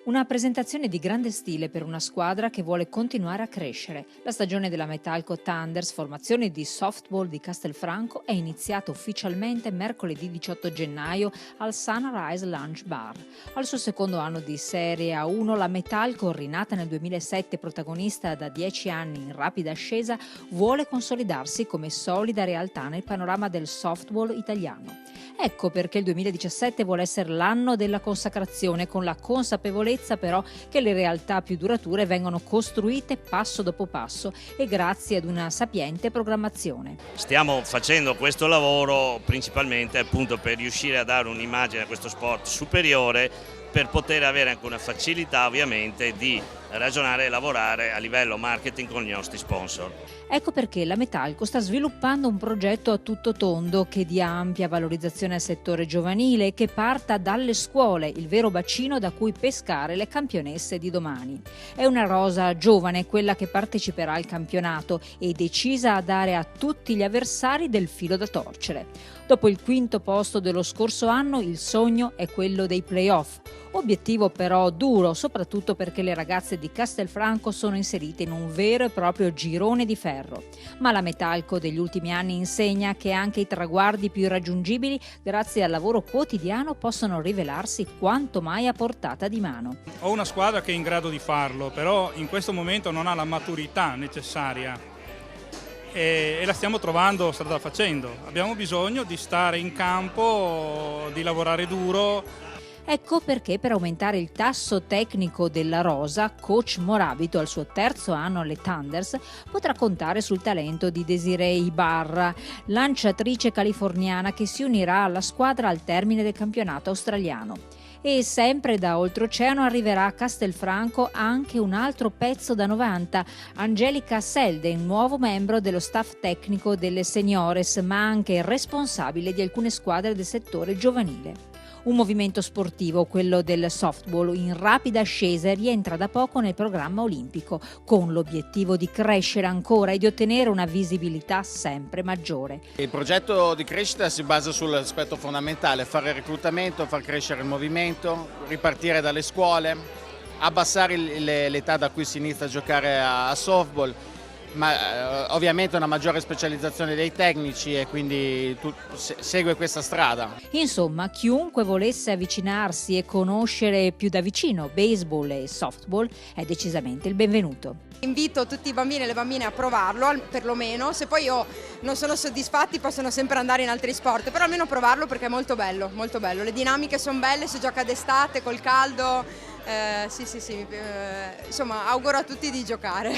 Una presentazione di grande stile per una squadra che vuole continuare a crescere. La stagione della Metalco Thunders, formazione di softball di Castelfranco, è iniziata ufficialmente mercoledì 18 gennaio al Sunrise Lounge Bar. Al suo secondo anno di Serie A1, la Metalco, rinata nel 2007 protagonista da 10 anni in rapida ascesa, vuole consolidarsi come solida realtà nel panorama del softball italiano. Ecco perché il 2017 vuole essere l'anno della consacrazione, con la consapevolezza però che le realtà più durature vengono costruite passo dopo passo e grazie ad una sapiente programmazione. Stiamo facendo questo lavoro principalmente appunto per riuscire a dare un'immagine a questo sport superiore, per poter avere anche una facilità ovviamente di ragionare e lavorare a livello marketing con i nostri sponsor. Ecco perché la Metalco sta sviluppando un progetto a tutto tondo che dia ampia valorizzazione al settore giovanile e che parta dalle scuole, il vero bacino da cui pescare le campionesse di domani. È una rosa giovane quella che parteciperà al campionato e decisa a dare a tutti gli avversari del filo da torcere. Dopo il quinto posto dello scorso anno, il sogno è quello dei playoff. Obiettivo però duro, soprattutto perché le ragazze di Castelfranco sono inserite in un vero e proprio girone di ferro. Ma la Metalco degli ultimi anni insegna che anche i traguardi più irraggiungibili, grazie al lavoro quotidiano, possono rivelarsi quanto mai a portata di mano. Ho una squadra che è in grado di farlo, però in questo momento non ha la maturità necessaria. E la stiamo trovando strada facendo. Abbiamo bisogno di stare in campo, di lavorare duro. Ecco perché per aumentare il tasso tecnico della rosa, coach Morabito al suo terzo anno alle Thunders potrà contare sul talento di Desiree Ibarra, lanciatrice californiana che si unirà alla squadra al termine del campionato australiano. E sempre da oltreoceano arriverà a Castelfranco anche un altro pezzo da 90, Angelica Selden, nuovo membro dello staff tecnico delle Seniores, ma anche responsabile di alcune squadre del settore giovanile. Un movimento sportivo, quello del softball, in rapida ascesa, rientra da poco nel programma olimpico, con l'obiettivo di crescere ancora e di ottenere una visibilità sempre maggiore. Il progetto di crescita si basa sull'aspetto fondamentale: fare reclutamento, far crescere il movimento, ripartire dalle scuole, abbassare l'età da cui si inizia a giocare a softball, ma ovviamente una maggiore specializzazione dei tecnici, e quindi segue questa strada. Insomma, chiunque volesse avvicinarsi e conoscere più da vicino baseball e softball è decisamente il benvenuto. Invito tutti i bambini e le bambine a provarlo, perlomeno. Se poi non sono soddisfatti possono sempre andare in altri sport, però almeno provarlo perché è molto bello, molto bello. Le dinamiche sono belle, si gioca d'estate col caldo. Sì, insomma auguro a tutti di giocare.